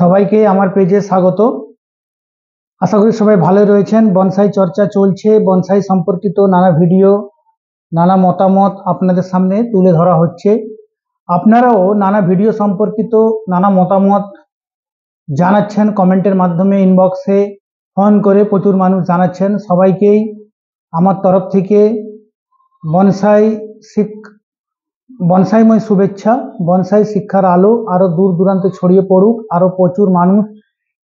সবাইকে আমার পেজে স্বাগত। আশা করি সবাই ভালো রয়েছেন। বনসাই চর্চা চলছে, বনসাই সম্পর্কিত নানা ভিডিও, নানা মতামত আপনাদের সামনে তুলে ধরা হচ্ছে। আপনারাও নানা ভিডিও সম্পর্কিত নানা মতামত জানাচ্ছেন কমেন্টের মাধ্যমে, ইনবক্সে ফোন করে প্রচুর মানুষ জানাচ্ছেন। সবাইকেই আমার তরফ থেকে বনসাইময় শুভেচ্ছা। বনসাই শিক্ষার আলো আরো দূর দূরান্তে ছড়িয়ে পড়ুক, আরো প্রচুর মানুষ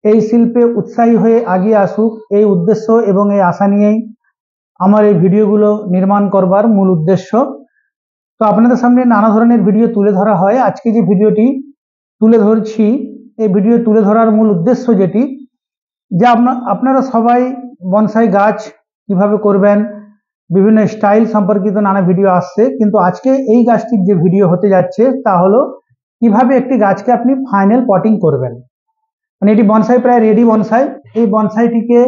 এই শিল্পে উৎসাহী হয়ে এগিয়ে আসুক, এই উদ্দেশ্য এবং এই আশা নিয়েই আমার এই ভিডিওগুলো নির্মাণ করবার মূল উদ্দেশ্য। তো আপনাদের সামনে নানা ধরনের ভিডিও তুলে ধরা হয়। আজকে যে ভিডিওটি তুলে ধরছি, এই ভিডিও তুলে ধরার মূল উদ্দেশ্য যেটি, যে আপনারা সবাই বনসাই গাছ কিভাবে করবেন, বিভিন্ন স্টাইল সম্পর্কিত নানা ভিডিও আসছে, কিন্তু আজকে এই গাছটির যে ভিডিও হতে যাচ্ছে তা হলো কিভাবে একটি গাছকে আপনি ফাইনাল পটিং করবেন। মানে এটি বনসাই প্রায় রেডি বনসাই, এই বনসাইটিকে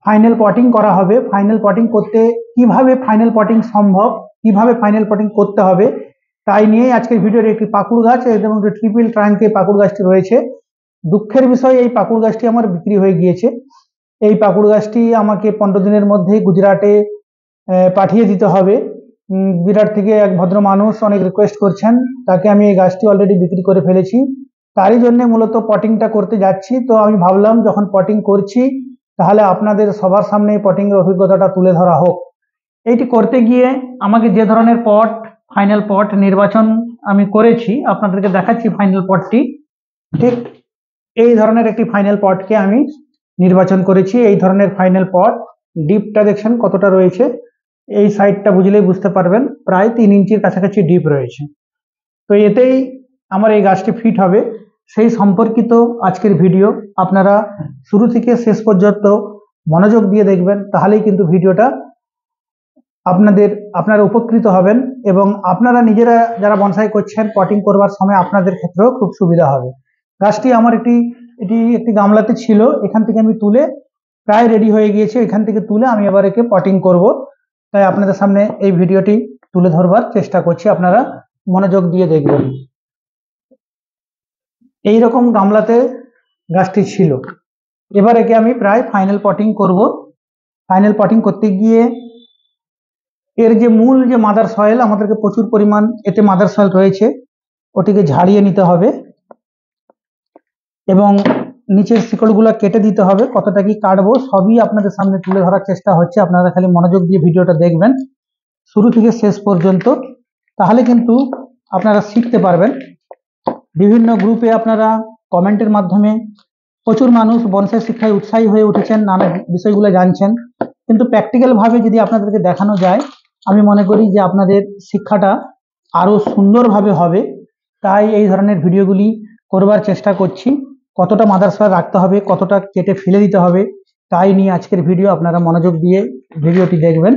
ফাইনাল পটিং করা হবে। ফাইনাল পটিং করতে কিভাবে ফাইনাল পটিং সম্ভব, কিভাবে ফাইনাল পটিং করতে হবে, তাই নিয়েই আজকের ভিডিওর একটি পাকুড় গাছ এবং ট্রিপল ট্রাঙ্কে পাকুড় গাছটি রয়েছে। দুঃখের বিষয়, এই পাকুড় গাছটি আমার বিক্রি হয়ে গিয়েছে। এই পাকুড় গাছটি আমাকে 15 দিনের মধ্যেই গুজরাটে পাঠিয়ে দিতে হবে। বিরাট থেকে এক ভদ্র মানুষ অনেক রিকোয়েস্ট করছেন, তাকে আমি এই গাছটি অলরেডি বিক্রি করে ফেলেছি। তারই জন্য মূলত পটিংটা করতে যাচ্ছি। তো আমি ভাবলাম যখন পটিং করছি তাহলে আপনাদের সবার সামনে পটিংয়ের অভিজ্ঞতাটা তুলে ধরা হোক। এইটি করতে গিয়ে আমাকে যে ধরনের পট, ফাইনাল পট নির্বাচন আমি করেছি, আপনাদেরকে দেখাচ্ছি ফাইনাল পটটি। ঠিক এই ধরনের একটি ফাইনাল পটকে আমি নির্বাচন করেছি। এই ধরনের ফাইনাল পট, ডিপটা দেখছেন কতটা রয়েছে, এই সাইডটা বুঝলেই বুঝতে পারবেন, প্রায় 3 ইঞ্চির কাছাকাছি ডিপ রয়েছে। তো এতেই আমার এই গাছটি ফিট হবে, সেই সম্পর্কিত আজকের ভিডিও। আপনারা শুরু থেকে শেষ পর্যন্ত মনোযোগ দিয়ে দেখবেন, তাহলেই কিন্তু ভিডিওটা আপনারা উপকৃত হবেন এবং আপনারা নিজেরা যারা বনসাই করছেন পটিং করবার সময় আপনাদের ক্ষেত্রেও খুব সুবিধা হবে। গাছটি আমার এটি একটি গামলাতে ছিল, এখান থেকে আমি তুলে প্রায় রেডি হয়ে গিয়েছে। এখান থেকে তুলে আমি আবার একে পটিং করব, তাই আপনাদের সামনে এই ভিডিওটি তুলে ধরবার চেষ্টা করছি। আপনারা মনোযোগ দিয়ে দেখবেন। এই রকম গামলাতে গাছটি ছিল। এবার একে আমি প্রায় ফাইনাল পটিং করব। ফাইনাল পটিং করতে গিয়ে এর যে মূল যে মাদার সয়েল, আমাদেরকে প্রচুর পরিমাণ এতে মাদার সয়েল রয়েছে, ওটিকে ঝাড়িয়ে নিতে হবে এবং নিচের শিকড়গুলো কেটে দিতে হবে। কতটা কি কাটবো সবই আপনাদের সামনে তুলে ধরার চেষ্টা হচ্ছে। আপনারা খালি মনোযোগ দিয়ে ভিডিওটা দেখবেন শুরু থেকে শেষ পর্যন্ত, তাহলে কিন্তু আপনারা শিখতে পারবেন। বিভিন্ন গ্রুপে আপনারা কমেন্টের মাধ্যমে প্রচুর মানুষ বনসাই শিক্ষায় উৎসাহী হয়ে উঠেছেন, নানা বিষয়গুলো জানছেন, কিন্তু প্র্যাকটিক্যাল ভাবে যদি আপনাদেরকে দেখানো যায়, আমি মনে করি যে আপনাদের শিক্ষাটা আরো সুন্দরভাবে হবে। তাই এই ধরনের ভিডিওগুলি করবার চেষ্টা করছি। কতটা মাদার সয়েল রাখতে হবে, কতটা কেটে ফেলে দিতে হবে, তাই নিয়ে আজকের ভিডিও। আপনারা মনোযোগ দিয়ে ভিডিওটি দেখবেন।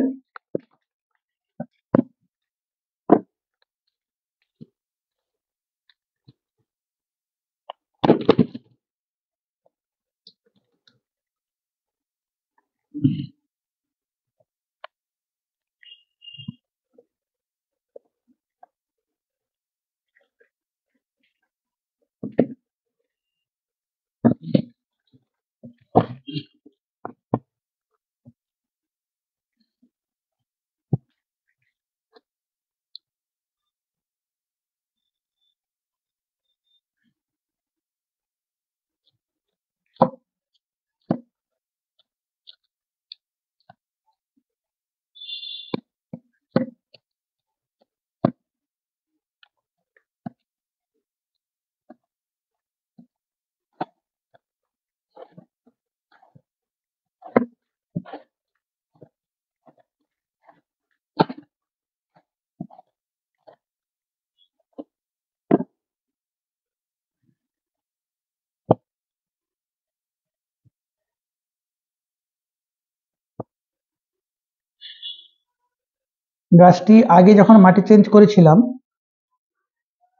গাছটি আগে যখন মাটি চেঞ্জ করেছিলাম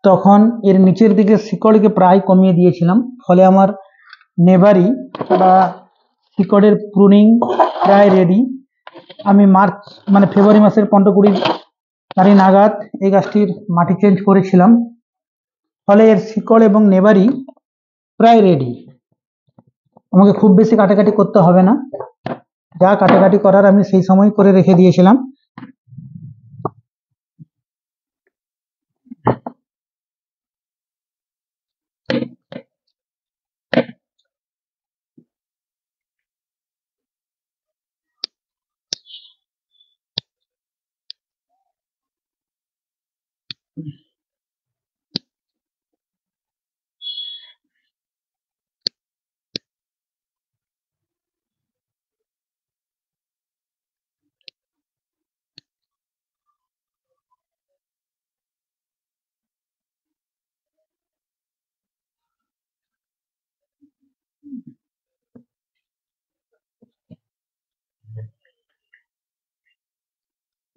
তখন এর নিচের দিকে শিকড়কে প্রায় কমিয়ে দিয়েছিলাম, ফলে আমার নেবারি বা শিকড়ের প্রুনিং প্রায় রেডি। আমি ফেব্রুয়ারি মাসের 15-20 তারিখ নাগাদ এই গাছটির মাটি চেঞ্জ করেছিলাম, ফলে এর শিকড় এবং নেবারি প্রায় রেডি। আমাকে খুব বেশি কাটাকাটি করতে হবে না, যা কাটাকাটি করার আমি সেই সময় করে রেখে দিয়েছিলাম।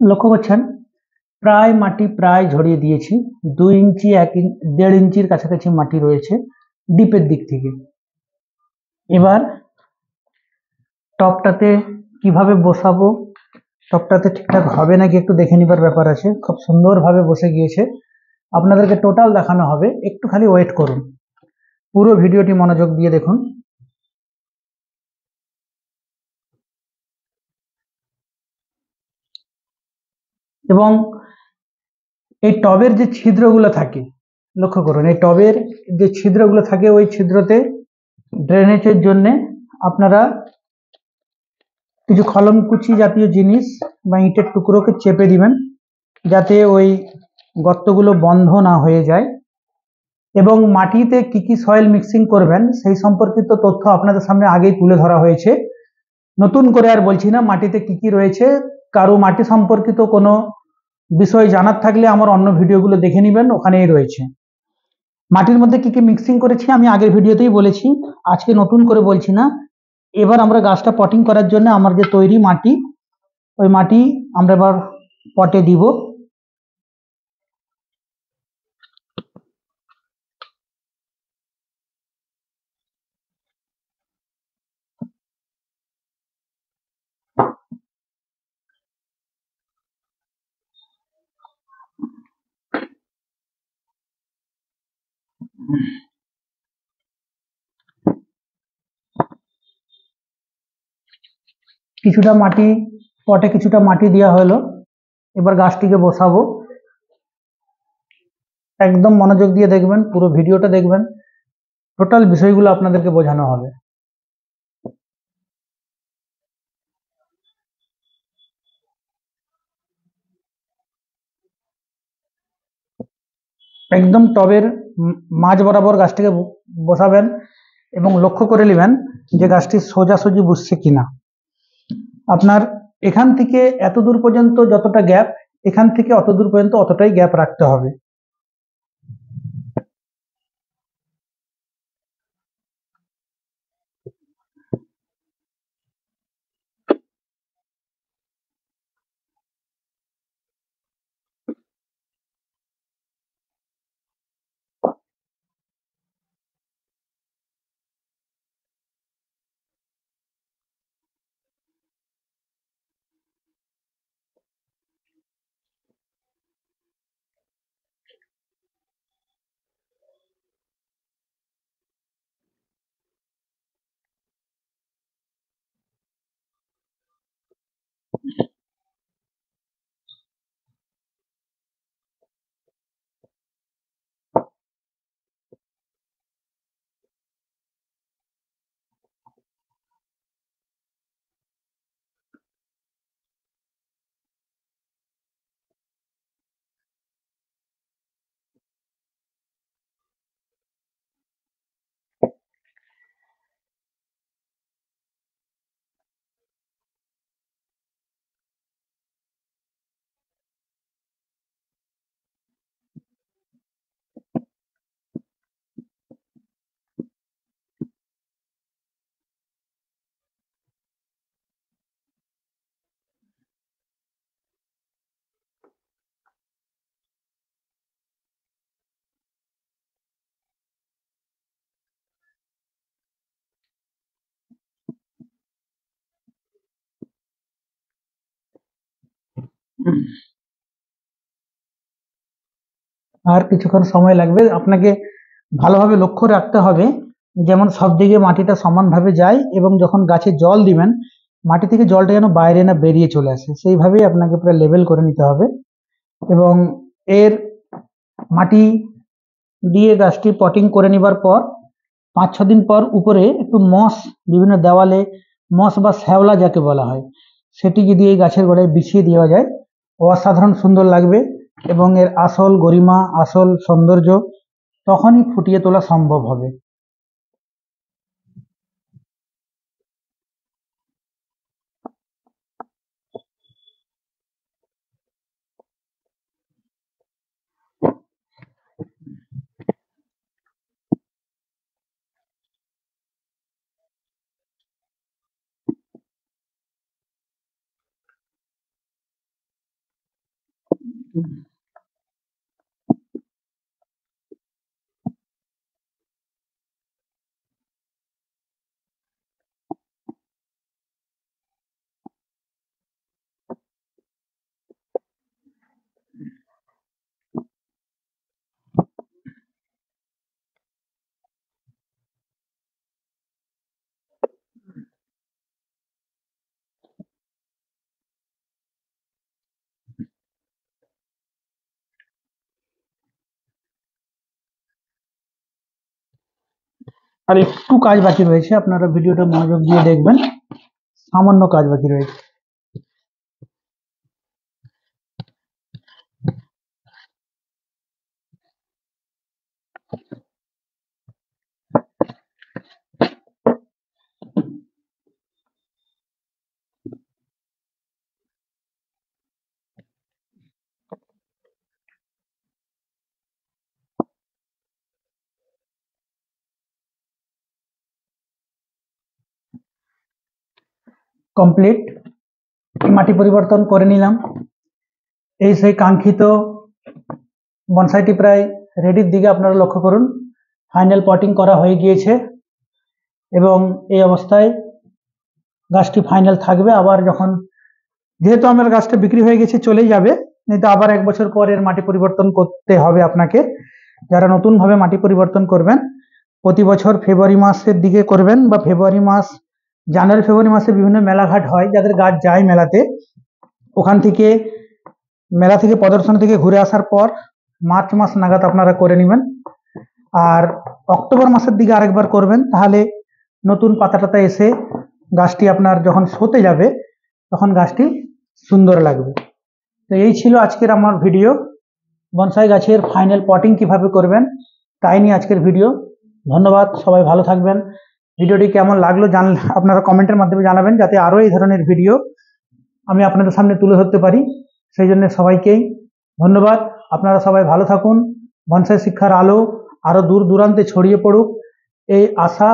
লক্ষ্য করছেন প্রায় মাটি প্রায় ঝরিয়ে দিয়েছি, 2 ইঞ্চি 1.5 ইঞ্চির কাছাকাছি মাটি রয়েছে ডিপের দিক থেকে। এবার টপটাতে কিভাবে বসাবো, টপটাতে ঠিকঠাক হবে নাকি একটু দেখে নিবার ব্যাপার আছে। খুব সুন্দরভাবে বসে গিয়েছে, আপনাদেরকে টোটাল দেখানো হবে, একটু খালি ওয়েট করুন, পুরো ভিডিওটি মনোযোগ দিয়ে দেখুন। এবং এই টবের যে ছিদ্রগুলো থাকে, লক্ষ্য করুন এই টবের যে ছিদ্রগুলো থাকে ওই ছিদ্রতে ড্রেনেজের জন্য আপনারা কিছু খলমকুচি জাতীয় জিনিস বা ইটের টুকরোকে চেপে দিবেন, যাতে ওই গর্তগুলো বন্ধ না হয়ে যায়। এবং মাটিতে কি কি সয়েল মিক্সিং করবেন সেই সম্পর্কিত তথ্য আপনাদের সামনে আগেই তুলে ধরা হয়েছে, নতুন করে আর বলছি না। মাটিতে কি কি রয়েছে, কারো মাটি সম্পর্কিত কোনো বিষয় জানার থাকলে আমার অন্য ভিডিওগুলো দেখে নেবেন, ওখানেই রয়েছে। মাটির মধ্যে কি কি মিক্সিং করেছি আমি আগের ভিডিওতেই বলেছি, আজকে নতুন করে বলছি না। এবার আমরা গাছটা পটিং করার জন্য আমার যে তৈরি মাটি, ওই মাটি আমরা এবার পটে দিব। কিছুটা মাটি পটে কিছুটা মাটি দেওয়া হলো, এবার গাছটিকে বসাবো। একদম মনোযোগ দিয়ে দেখবেন, পুরো ভিডিওটা দেখবেন, টোটাল বিষয়গুলো আপনাদেরকে বোঝানো হবে। একদম টবের মাঝ বরাবর গাছটিকে বসাবেন এবং লক্ষ্য করে নেবেন যে গাছটি সোজাসুজি বসছে কিনা। আপনার এখান থেকে এত দূর পর্যন্ত যতটা গ্যাপ, এখান থেকে অত দূর পর্যন্ত অতটাই গ্যাপ রাখতে হবে। আর কিছুক্ষণ সময় লাগবে, আপনাকে ভালোভাবে লক্ষ্য রাখতে হবে যেমন সব দিকে মাটিটা সমানভাবে যায় এবং যখন গাছে জল দিবেন মাটি থেকে জলটা যেন বাইরে না বেরিয়ে চলে আসে, সেইভাবেই আপনাকে পুরো লেভেল করে নিতে হবে। এবং এর মাটি দিয়ে গাছটি পটিং করে নেবার পর 5-6 দিন পর উপরে একটু মস, বিভিন্ন দেওয়ালে মস বা শ্যাওলা যাকে বলা হয়, সেটি যদি এই গাছের গোড়ায় বিছিয়ে দেওয়া যায় অসাধারণ সুন্দর লাগবে এবং এর আসল গরিমা, আসল সৌন্দর্য তখনই ফুটিয়ে তোলা সম্ভব হবে। আর একটু কাজ বাকি রয়েছে, আপনারা ভিডিওটা মনোযোগ দিয়ে দেখবেন, সামান্য কাজ বাকি রয়েছে। কমপ্লিট, মাটি পরিবর্তন করে নিলাম। এই সেই কাঙ্ক্ষিত বনসাইটি প্রায় রেডির দিকে আপনারা লক্ষ্য করুন, ফাইনাল পটিং করা হয়ে গিয়েছে এবং এই অবস্থায় গাছটি ফাইনাল থাকবে। আবার যখন, যেহেতু আমার গাছটা বিক্রি হয়ে গেছে চলেই যাবে, কিন্তু আবার 1 বছর পর এর মাটি পরিবর্তন করতে হবে আপনাকে। যারা নতুনভাবে মাটি পরিবর্তন করবেন প্রতি বছর ফেব্রুয়ারি মাসের দিকে করবেন, বা ফেব্রুয়ারি মাস, জানুয়ারি ফেব্রুয়ারি মাসে বিভিন্ন মেলাঘাট হয়, যাদের গাছ যায় মেলাতে, ওখান থেকে মেলা থেকে প্রদর্শনী থেকে ঘুরে আসার পর মার্চ মাস নাগাদ আপনারা করে নেবেন। আর অক্টোবর মাসের দিকে আরেকবার করবেন, তাহলে নতুন পাতা টাতা এসে গাছটি আপনার যখন শোতে যাবে তখন গাছটি সুন্দর লাগবে। তো এই ছিল আজকের আমার ভিডিও, বনসাই গাছের ফাইনাল পটিং কিভাবে করবেন তাই নিয়ে আজকের ভিডিও। ধন্যবাদ, সবাই ভালো থাকবেন। ভিডিওটি কেমন লাগলো আপনারা কমেন্টের মাধ্যমে জানাবেন, যাতে আরও এই ধরনের ভিডিও আমি আপনাদের সামনে তুলে ধরতে পারি। সেই জন্য সবাইকেই ধন্যবাদ। আপনারা সবাই ভালো থাকুন, বনসাই শিক্ষার আলো আরও দূর দূরান্তে ছড়িয়ে পড়ুক, এই আশা,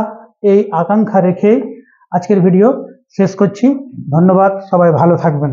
এই আকাঙ্ক্ষা রেখে আজকের ভিডিও শেষ করছি। ধন্যবাদ, সবাই ভালো থাকবেন।